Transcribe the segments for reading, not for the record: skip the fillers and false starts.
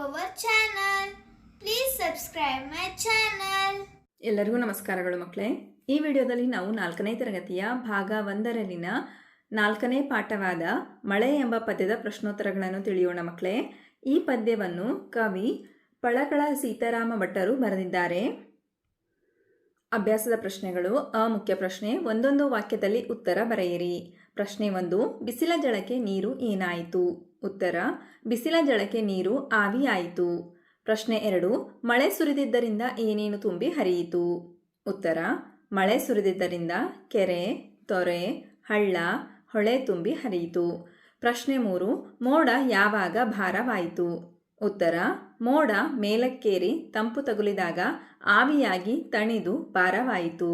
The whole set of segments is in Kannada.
our channel. Please subscribe my channel. ಎಲ್ಲರಿಗೂ ನಮಸ್ಕಾರಗಳು ಮಕ್ಕಳೇ. ಈ ವಿಡಿಯೋದಲ್ಲಿ ನಾವು 4ನೇ ತರಗತಿಯ ಭಾಗ 1ರಲ್ಲಿನ 4ನೇ ಪಾಠವಾದ ಮಳೆ ಎಂಬ ಪದ್ಯದ ಪ್ರಶ್ನೋತ್ತರಗಳನ್ನು ತಿಳಿಯೋಣ ಮಕ್ಕಳೇ. ಈ ಪದ್ಯವನ್ನು ಕವಿ ಪಳಕಳ ಸೀತಾರಾಮ ಭಟ್ಟರು ಬರೆದಿದ್ದಾರೆ. ಅಭ್ಯಾಸದ ಪ್ರಶ್ನೆಗಳು. ಮುಖ್ಯ ಪ್ರಶ್ನೆ, ಒಂದೊಂದು ವಾಕ್ಯದಲ್ಲಿ ಉತ್ತರ ಬರೆಯಿರಿ. ಪ್ರಶ್ನೆ 1, ಬಿಸಿಲ ಜಳಕ್ಕೆ ನೀರು ಏನಾಯಿತು? ಉತ್ತರ, ಬಿಸಿಲ ಜಳಕ್ಕೆ ನೀರು ಆವಿಯಾಯಿತು. ಪ್ರಶ್ನೆ 2, ಮಳೆ ಸುರಿದಿದ್ದರಿಂದ ಏನೇನು ತುಂಬಿ ಹರಿಯಿತು? ಉತ್ತರ, ಮಳೆ ಸುರಿದಿದ್ದರಿಂದ ಕೆರೆ, ತೊರೆ, ಹಳ್ಳ, ಹೊಳೆ ತುಂಬಿ ಹರಿಯಿತು. ಪ್ರಶ್ನೆ 3, ಮೋಡ ಯಾವಾಗ ಭಾರವಾಯಿತು? ಉತ್ತರ, ಮೋಡ ಮೇಲಕ್ಕೇರಿ ತಂಪು ತಗುಲಿದಾಗ ಆವಿಯಾಗಿ ತಣಿದು ಭಾರವಾಯಿತು.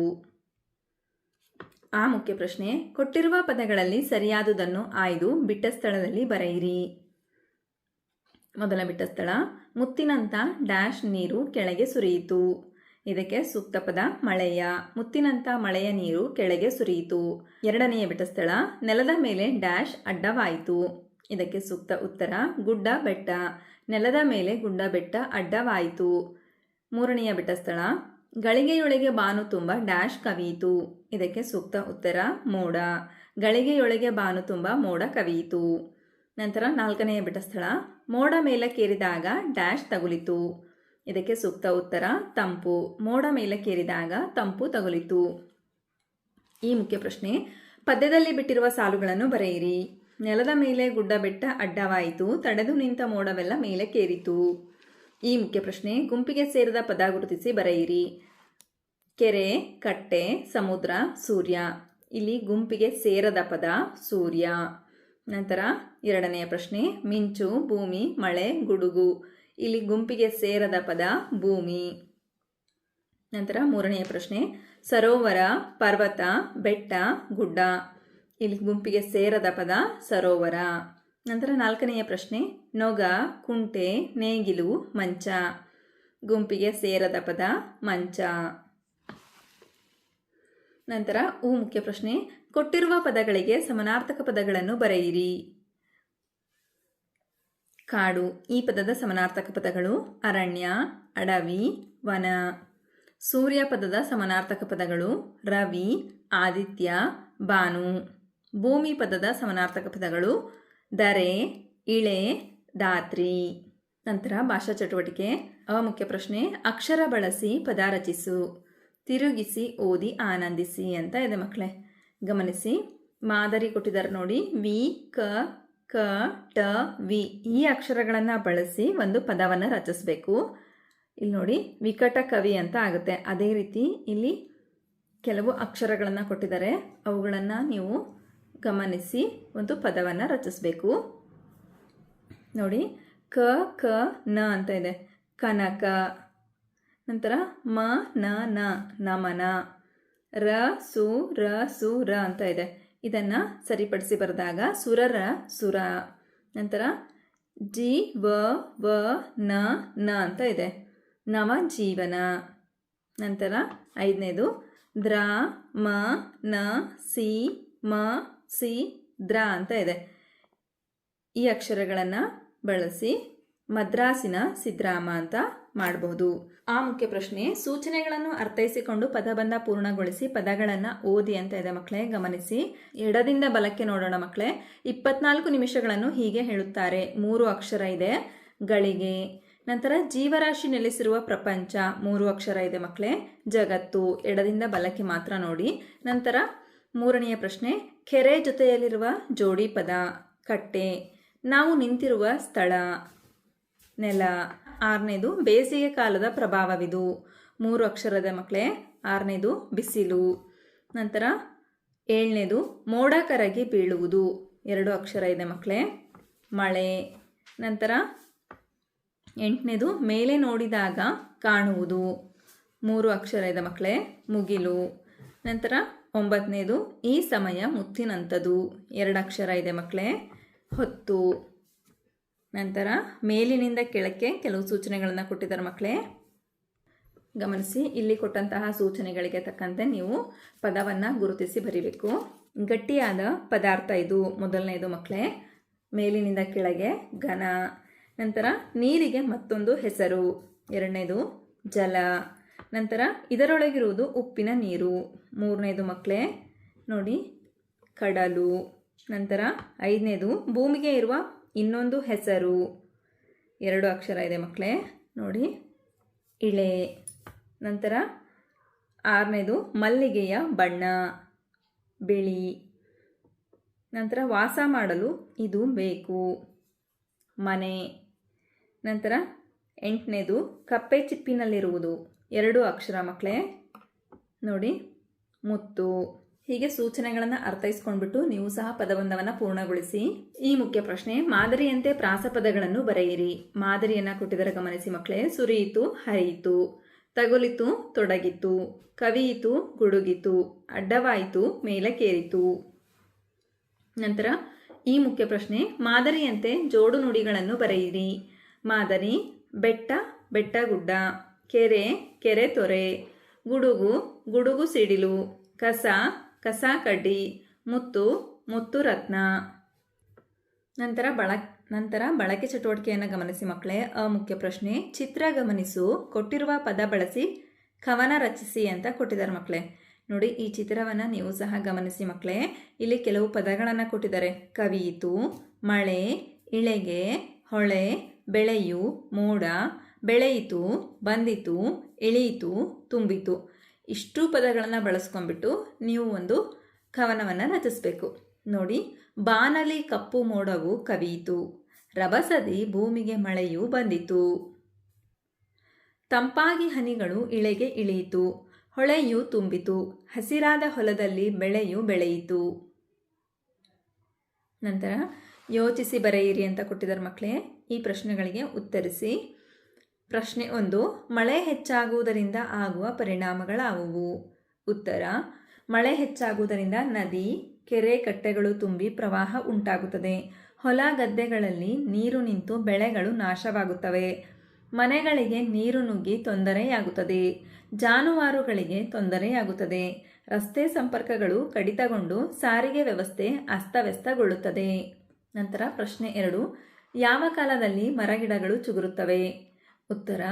ಮುಖ್ಯ ಪ್ರಶ್ನೆ, ಕೊಟ್ಟಿರುವ ಪದಗಳಲ್ಲಿ ಸರಿಯಾದುದನ್ನು ಆಯ್ದು ಬಿಟ್ಟ ಸ್ಥಳದಲ್ಲಿ ಬರೆಯಿರಿ. ಮೊದಲ ಬಿಟ್ಟ ಸ್ಥಳ, ಮುತ್ತಿನಂಥ ಡ್ಯಾಶ್ ನೀರು ಕೆಳಗೆ ಸುರಿಯಿತು. ಇದಕ್ಕೆ ಸೂಕ್ತ ಪದ ಮಳೆಯ. ಮುತ್ತಿನಂಥ ಮಳೆಯ ನೀರು ಕೆಳಗೆ ಸುರಿಯಿತು. ಎರಡನೆಯ ಬಿಟ್ಟ ಸ್ಥಳ, ನೆಲದ ಮೇಲೆ ಡ್ಯಾಶ್ ಅಡ್ಡವಾಯಿತು. ಇದಕ್ಕೆ ಸೂಕ್ತ ಉತ್ತರ ಗುಡ್ಡ ಬೆಟ್ಟ. ನೆಲದ ಮೇಲೆ ಗುಡ್ಡ ಬೆಟ್ಟ ಅಡ್ಡವಾಯಿತು. ಮೂರನೆಯ ಬಿಟ್ಟ ಸ್ಥಳ, ಗಳಿಗೆಯೊಳಗೆ ಬಾನು ತುಂಬ ಡ್ಯಾಶ್ ಕವಿಯಿತು. ಇದಕ್ಕೆ ಸೂಕ್ತ ಉತ್ತರ ಮೋಡ. ಗಳಿಗೆಯೊಳಗೆ ಬಾನು ತುಂಬ ಮೋಡ ಕವಿಯಿತು. ನಂತರ ನಾಲ್ಕನೆಯ ಬಿಟ್ಟ ಸ್ಥಳ, ಮೋಡ ಮೇಲಕ್ಕೇರಿದಾಗ ಡ್ಯಾಶ್ ತಗುಲಿತು. ಇದಕ್ಕೆ ಸೂಕ್ತ ಉತ್ತರ ತಂಪು. ಮೋಡ ಮೇಲಕ್ಕೇರಿದಾಗ ತಂಪು ತಗುಲಿತು. ಈ ಮುಖ್ಯ ಪ್ರಶ್ನೆ, ಪದ್ಯದಲ್ಲಿ ಬಿಟ್ಟಿರುವ ಸಾಲುಗಳನ್ನು ಬರೆಯಿರಿ. ನೆಲದ ಮೇಲೆ ಗುಡ್ಡ ಬೆಟ್ಟ ಅಡ್ಡವಾಯಿತು, ತಡೆದು ನಿಂತ ಮೋಡವೆಲ್ಲ ಮೇಲಕ್ಕೇರಿತು. ಈ ಮುಖ್ಯ ಪ್ರಶ್ನೆ, ಗುಂಪಿಗೆ ಸೇರಿದ ಪದ ಗುರುತಿಸಿ ಬರೆಯಿರಿ. ಕೆರೆ, ಕಟ್ಟೆ, ಸಮುದ್ರ, ಸೂರ್ಯ. ಇಲ್ಲಿ ಗುಂಪಿಗೆ ಸೇರದ ಪದ ಸೂರ್ಯ. ನಂತರ ಎರಡನೆಯ ಪ್ರಶ್ನೆ, ಮಿಂಚು, ಭೂಮಿ, ಮಳೆ, ಗುಡುಗು. ಇಲ್ಲಿ ಗುಂಪಿಗೆ ಸೇರದ ಪದ ಭೂಮಿ. ನಂತರ ಮೂರನೆಯ ಪ್ರಶ್ನೆ, ಸರೋವರ, ಪರ್ವತ, ಬೆಟ್ಟ, ಗುಡ್ಡ. ಇಲ್ಲಿ ಗುಂಪಿಗೆ ಸೇರದ ಪದ ಸರೋವರ. ನಂತರ ನಾಲ್ಕನೆಯ ಪ್ರಶ್ನೆ, ನೊಗ, ಕುಂಟೆ, ನೇಗಿಲು, ಮಂಚ. ಗುಂಪಿಗೆ ಸೇರದ ಪದ ಮಂಚ. ನಂತರ ಮುಖ್ಯ ಪ್ರಶ್ನೆ, ಕೊಟ್ಟಿರುವ ಪದಗಳಿಗೆ ಸಮಾನಾರ್ಥಕ ಪದಗಳನ್ನು ಬರೆಯಿರಿ. ಕಾಡು, ಈ ಪದದ ಸಮಾನಾರ್ಥಕ ಪದಗಳು ಅರಣ್ಯ, ಅಡವಿ, ವನ. ಸೂರ್ಯ ಪದದ ಸಮಾನಾರ್ಥಕ ಪದಗಳು ರವಿ, ಆದಿತ್ಯ, ಭಾನು. ಭೂಮಿ ಪದದ ಸಮಾನಾರ್ಥಕ ಪದಗಳು ದರೆ, ಇಳೆ, ಧಾತ್ರಿ. ನಂತರ ಭಾಷಾ ಚಟುವಟಿಕೆ. ಮುಖ್ಯ ಪ್ರಶ್ನೆ, ಅಕ್ಷರ ಬಳಸಿ ಪದ ರಚಿಸು. ತಿರುಗಿಸಿ ಓದಿ ಆನಂದಿಸಿ ಅಂತ ಇದೆ ಮಕ್ಕಳೇ. ಗಮನಿಸಿ, ಮಾದರಿ ಕೊಟ್ಟಿದ್ದಾರೆ ನೋಡಿ. ವಿ, ಕ, ಕ, ಟ, ವಿ ಈ ಅಕ್ಷರಗಳನ್ನು ಬಳಸಿ ಒಂದು ಪದವನ್ನು ರಚಿಸಬೇಕು. ಇಲ್ಲಿ ನೋಡಿ, ವಿಕಟ ಕವಿ ಅಂತ ಆಗುತ್ತೆ. ಅದೇ ರೀತಿ ಇಲ್ಲಿ ಕೆಲವು ಅಕ್ಷರಗಳನ್ನು ಕೊಟ್ಟಿದ್ದಾರೆ, ಅವುಗಳನ್ನು ನೀವು ಗಮನಿಸಿ ಒಂದು ಪದವನ್ನು ರಚಿಸಬೇಕು. ನೋಡಿ, ಕ, ಕ, ನ ಅಂತ ಇದೆ, ಕನಕ. ನಂತರ ಮ, ನ, ನ, ನಮನ. ರ, ಸು, ರ, ಸು, ರ ಅಂತ ಇದೆ. ಇದನ್ನು ಸರಿಪಡಿಸಿ ಬರೆದಾಗ ಸುರರ, ಸುರ. ನಂತರ ಜಿ, ವ, ವ, ನ, ನ ಅಂತ ಇದೆ, ನವ ಜೀವನ. ನಂತರ ಐದನೇದು ದ್ರ, ಮ, ನ, ಸಿ, ಮ, ಸಿ, ದ್ರ ಅಂತ ಇದೆ. ಈ ಅಕ್ಷರಗಳನ್ನು ಬಳಸಿ ಮದ್ರಾಸಿನ ಸಿದ್ರಾಮ ಅಂತ ಮಾಡಬಹುದು. ಮುಖ್ಯ ಪ್ರಶ್ನೆ, ಸೂಚನೆಗಳನ್ನು ಅರ್ಥೈಸಿಕೊಂಡು ಪದಬಂಧ ಪೂರ್ಣಗೊಳಿಸಿ ಪದಗಳನ್ನು ಓದಿ ಅಂತ ಇದೆ ಮಕ್ಕಳೇ. ಗಮನಿಸಿ, ಎಡದಿಂದ ಬಲಕ್ಕೆ ನೋಡೋಣ ಮಕ್ಕಳೇ. 24 ನಿಮಿಷಗಳನ್ನು ಹೀಗೆ ಹೇಳುತ್ತಾರೆ. 3 ಅಕ್ಷರ ಇದೆ, ಗಳಿಗೆ. ನಂತರ ಜೀವರಾಶಿ ನೆಲೆಸಿರುವ ಪ್ರಪಂಚ, 3 ಅಕ್ಷರ ಇದೆ ಮಕ್ಕಳೇ, ಜಗತ್ತು. ಎಡದಿಂದ ಬಲಕ್ಕೆ ಮಾತ್ರ ನೋಡಿ. ನಂತರ ಮೂರನೆಯ ಪ್ರಶ್ನೆ, ಕೆರೆ ಜೊತೆಯಲ್ಲಿರುವ ಜೋಡಿ ಪದ ಕಟ್ಟೆ. ನಾವು ನಿಂತಿರುವ ಸ್ಥಳ ನೆಲ. ಆರನೇದು ಬೇಸಿಗೆ ಕಾಲದ ಪ್ರಭಾವವಿದು, 3 ಅಕ್ಷರದ ಮಕ್ಕಳೇ. ಆರನೇದು ಬಿಸಿಲು. ನಂತರ ಏಳನೇದು ಮೋಡ ಕರಗಿ ಬೀಳುವುದು, 2 ಅಕ್ಷರ ಇದೆ ಮಕ್ಕಳೇ, ಮಳೆ. ನಂತರ ಎಂಟನೇದು ಮೇಲೆ ನೋಡಿದಾಗ ಕಾಣುವುದು, 3 ಅಕ್ಷರ ಇದೆ ಮಕ್ಕಳೇ, ಮುಗಿಲು. ನಂತರ 9ನೇದು ಈ ಸಮಯ ಮುತ್ತಿನಂಥದ್ದು, 2 ಅಕ್ಷರ ಇದೆ ಮಕ್ಕಳೇ, ಹೊತ್ತು. ನಂತರ ಮೇಲಿನಿಂದ ಕೆಳಕ್ಕೆ ಕೆಲವು ಸೂಚನೆಗಳನ್ನು ಕೊಟ್ಟಿದ್ದಾರೆ ಮಕ್ಕಳೇ. ಗಮನಿಸಿ, ಇಲ್ಲಿ ಕೊಟ್ಟಂತಹ ಸೂಚನೆಗಳಿಗೆ ತಕ್ಕಂತೆ ನೀವು ಪದವನ್ನು ಗುರುತಿಸಿ ಬರೀಬೇಕು. ಗಟ್ಟಿಯಾದ ಪದಾರ್ಥ ಇದು ಮೊದಲನೇದು ಮಕ್ಕಳೇ. ಮೇಲಿನಿಂದ ಕೆಳಗೆ ಘನ. ನಂತರ ನೀರಿಗೆ ಮತ್ತೊಂದು ಹೆಸರು. ಎರಡನೇದು ಜಲ. ನಂತರ ಇದರೊಳಗಿರುವುದು ಉಪ್ಪಿನ ನೀರು. ಮೂರನೇದು ಮಕ್ಕಳೇ ನೋಡಿ ಕಡಲು. ನಂತರ ಐದನೇದು ಭೂಮಿಗೆ ಇರುವ ಇನ್ನೊಂದು ಹೆಸರು. 2 ಅಕ್ಷರ ಇದೆ ಮಕ್ಕಳೇ ನೋಡಿ ಇಳೆ. ನಂತರ 6ನೇದು ಮಲ್ಲಿಗೆಯ ಬಣ್ಣ ಬಿಳಿ. ನಂತರ ವಾಸ ಮಾಡಲು ಇದು ಬೇಕು ಮನೆ. ನಂತರ 8ನೇದು ಕಪ್ಪೆ ಚಿಪ್ಪಿನಲ್ಲಿರುವುದು 2 ಅಕ್ಷರ ಮಕ್ಕಳೇ ನೋಡಿ ಮುತ್ತು. ಹೀಗೆ ಸೂಚನೆಗಳನ್ನು ಅರ್ಥೈಸ್ಕೊಂಡ್ಬಿಟ್ಟು ನೀವು ಸಹ ಪದಬಂಧವನ್ನು ಪೂರ್ಣಗೊಳಿಸಿ. ಈ ಮುಖ್ಯ ಪ್ರಶ್ನೆ, ಮಾದರಿಯಂತೆ ಪ್ರಾಸಪದಗಳನ್ನು ಬರೆಯಿರಿ. ಮಾದರಿಯನ್ನು ಕೊಟ್ಟಿದ್ದಾರೆ ಗಮನಿಸಿ ಮಕ್ಕಳೇ. ಸುರಿಯಿತು, ಹರಿಯಿತು, ತಗುಲಿತು, ತೊಡಗಿತು, ಕವಿಯಿತು, ಗುಡುಗಿತು, ಅಡ್ಡವಾಯಿತು, ಮೇಲಕ್ಕೇರಿತು. ನಂತರ ಈ ಮುಖ್ಯ ಪ್ರಶ್ನೆ, ಮಾದರಿಯಂತೆ ಜೋಡು ನುಡಿಗಳನ್ನು ಬರೆಯಿರಿ. ಮಾದರಿ ಬೆಟ್ಟ, ಬೆಟ್ಟ ಗುಡ್ಡ, ಕೆರೆ, ಕೆರೆ ತೊರೆ, ಗುಡುಗು, ಗುಡುಗು ಸಿಡಿಲು, ಕಸ, ಕಸ ಕಡ್ಡಿ, ಮುತ್ತು, ಮುತ್ತು ರತ್ನ. ನಂತರ ಬಳಕೆ ಚಟುವಟಿಕೆಯನ್ನು ಗಮನಿಸಿ ಮಕ್ಕಳೇ. ಮುಖ್ಯ ಪ್ರಶ್ನೆ, ಚಿತ್ರ ಗಮನಿಸು, ಕೊಟ್ಟಿರುವ ಪದ ಬಳಸಿ ಕವನ ರಚಿಸಿ ಅಂತ ಕೊಟ್ಟಿದ್ದಾರೆ ಮಕ್ಕಳೇ. ನೋಡಿ ಈ ಚಿತ್ರವನ್ನು ನೀವು ಸಹ ಗಮನಿಸಿ ಮಕ್ಕಳೇ. ಇಲ್ಲಿ ಕೆಲವು ಪದಗಳನ್ನು ಕೊಟ್ಟಿದ್ದಾರೆ. ಕವಿಯಿತು, ಮಳೆ, ಇಳೆಗೆ, ಹೊಳೆ, ಬೆಳೆಯು, ಮೋಡ, ಬೆಳೆಯಿತು, ಬಂದಿತು, ಇಳಿಯಿತು, ತುಂಬಿತು. ಇಷ್ಟು ಪದಗಳನ್ನು ಬಳಸ್ಕೊಂಡ್ಬಿಟ್ಟು ನೀವು ಒಂದು ಕವನವನ್ನು ರಚಿಸಬೇಕು. ನೋಡಿ, ಬಾನಲಿ ಕಪ್ಪು ಮೋಡವು ಕವಿಯಿತು, ರಭಸದಿ ಭೂಮಿಗೆ ಮಳೆಯು ಬಂದಿತು, ತಂಪಾಗಿ ಹನಿಗಳು ಇಳೆಗೆ ಇಳಿಯಿತು, ಹೊಳೆಯು ತುಂಬಿತು, ಹಸಿರಾದ ಹೊಲದಲ್ಲಿ ಬೆಳೆಯು ಬೆಳೆಯಿತು. ನಂತರ ಯೋಚಿಸಿ ಬರೆಯಿರಿ ಅಂತ ಕೊಟ್ಟಿದ್ದಾರೆ ಮಕ್ಕಳೇ. ಈ ಪ್ರಶ್ನೆಗಳಿಗೆ ಉತ್ತರಿಸಿ. ಪ್ರಶ್ನೆ 1, ಮಳೆ ಹೆಚ್ಚಾಗುವುದರಿಂದ ಆಗುವ ಪರಿಣಾಮಗಳಾವುವು? ಉತ್ತರ, ಮಳೆ ಹೆಚ್ಚಾಗುವುದರಿಂದ ನದಿ, ಕೆರೆ, ಕಟ್ಟೆಗಳು ತುಂಬಿ ಪ್ರವಾಹ ಉಂಟಾಗುತ್ತದೆ. ಹೊಲ ಗದ್ದೆಗಳಲ್ಲಿ ನೀರು ನಿಂತು ಬೆಳೆಗಳು ನಾಶವಾಗುತ್ತವೆ. ಮನೆಗಳಿಗೆ ನೀರು ನುಗ್ಗಿ ತೊಂದರೆಯಾಗುತ್ತದೆ. ಜಾನುವಾರುಗಳಿಗೆ ತೊಂದರೆಯಾಗುತ್ತದೆ. ರಸ್ತೆ ಸಂಪರ್ಕಗಳು ಕಡಿತಗೊಂಡು ಸಾರಿಗೆ ವ್ಯವಸ್ಥೆ ಅಸ್ತವ್ಯಸ್ತಗೊಳ್ಳುತ್ತದೆ. ನಂತರ ಪ್ರಶ್ನೆ 2, ಯಾವ ಕಾಲದಲ್ಲಿ ಮರಗಿಡಗಳು ಚಿಗುರುತ್ತವೆ? ಉತ್ತರ,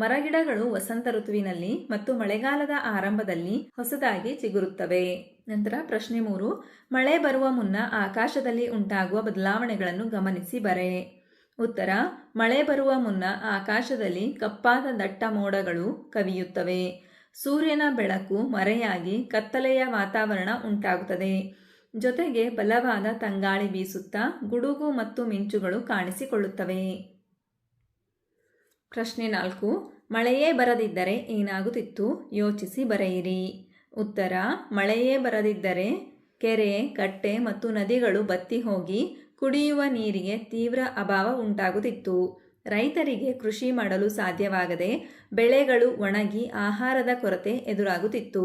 ಮರಗಿಡಗಳು ವಸಂತ ಋತುವಿನಲ್ಲಿ ಮತ್ತು ಮಳೆಗಾಲದ ಆರಂಭದಲ್ಲಿ ಹೊಸದಾಗಿ ಚಿಗುರುತ್ತವೆ. ನಂತರ ಪ್ರಶ್ನೆ 3, ಮಳೆ ಬರುವ ಮುನ್ನ ಆಕಾಶದಲ್ಲಿ ಉಂಟಾಗುವ ಬದಲಾವಣೆಗಳನ್ನು ಗಮನಿಸಿ ಬರೆ. ಉತ್ತರ, ಮಳೆ ಬರುವ ಮುನ್ನ ಆಕಾಶದಲ್ಲಿ ಕಪ್ಪಾದ ದಟ್ಟ ಮೋಡಗಳು ಕವಿಯುತ್ತವೆ. ಸೂರ್ಯನ ಬೆಳಕು ಮರೆಯಾಗಿ ಕತ್ತಲೆಯ ವಾತಾವರಣ ಉಂಟಾಗುತ್ತದೆ. ಜೊತೆಗೆ ಬಲವಾದ ತಂಗಾಳಿ ಬೀಸುತ್ತಾ ಗುಡುಗು ಮತ್ತು ಮಿಂಚುಗಳು ಕಾಣಿಸಿಕೊಳ್ಳುತ್ತವೆ. ಪ್ರಶ್ನೆ 4, ಮಳೆಯೇ ಬರದಿದ್ದರೆ ಏನಾಗುತ್ತಿತ್ತು? ಯೋಚಿಸಿ ಬರೆಯಿರಿ. ಉತ್ತರ, ಮಳೆಯೇ ಬರದಿದ್ದರೆ ಕೆರೆ, ಕಟ್ಟೆ ಮತ್ತು ನದಿಗಳು ಬತ್ತಿ ಹೋಗಿ ಕುಡಿಯುವ ನೀರಿಗೆ ತೀವ್ರ ಅಭಾವ ಉಂಟಾಗುತ್ತಿತ್ತು. ರೈತರಿಗೆ ಕೃಷಿ ಮಾಡಲು ಸಾಧ್ಯವಾಗದೆ ಬೆಳೆಗಳು ಒಣಗಿ ಆಹಾರದ ಕೊರತೆ ಎದುರಾಗುತ್ತಿತ್ತು.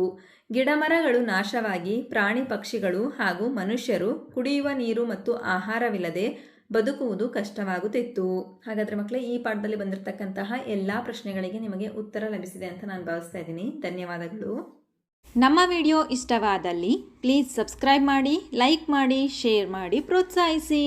ಗಿಡಮರಗಳು ನಾಶವಾಗಿ ಪ್ರಾಣಿ ಪಕ್ಷಿಗಳು ಹಾಗೂ ಮನುಷ್ಯರು ಕುಡಿಯುವ ನೀರು ಮತ್ತು ಆಹಾರವಿಲ್ಲದೆ ಬದುಕುವುದು ಕಷ್ಟವಾಗುತ್ತಿತ್ತು. ಹಾಗಾದರೆ ಮಕ್ಕಳೇ, ಈ ಪಾಠದಲ್ಲಿ ಬಂದಿರತಕ್ಕಂತಹ ಎಲ್ಲ ಪ್ರಶ್ನೆಗಳಿಗೆ ನಿಮಗೆ ಉತ್ತರ ಲಭಿಸಿದೆ ಅಂತ ನಾನು ಭಾವಿಸ್ತಾ ಇದ್ದೀನಿ. ಧನ್ಯವಾದಗಳು. ನಮ್ಮ ವಿಡಿಯೋ ಇಷ್ಟವಾದಲ್ಲಿ ಪ್ಲೀಸ್ ಸಬ್ಸ್ಕ್ರೈಬ್ ಮಾಡಿ, ಲೈಕ್ ಮಾಡಿ, ಶೇರ್ ಮಾಡಿ, ಪ್ರೋತ್ಸಾಹಿಸಿ.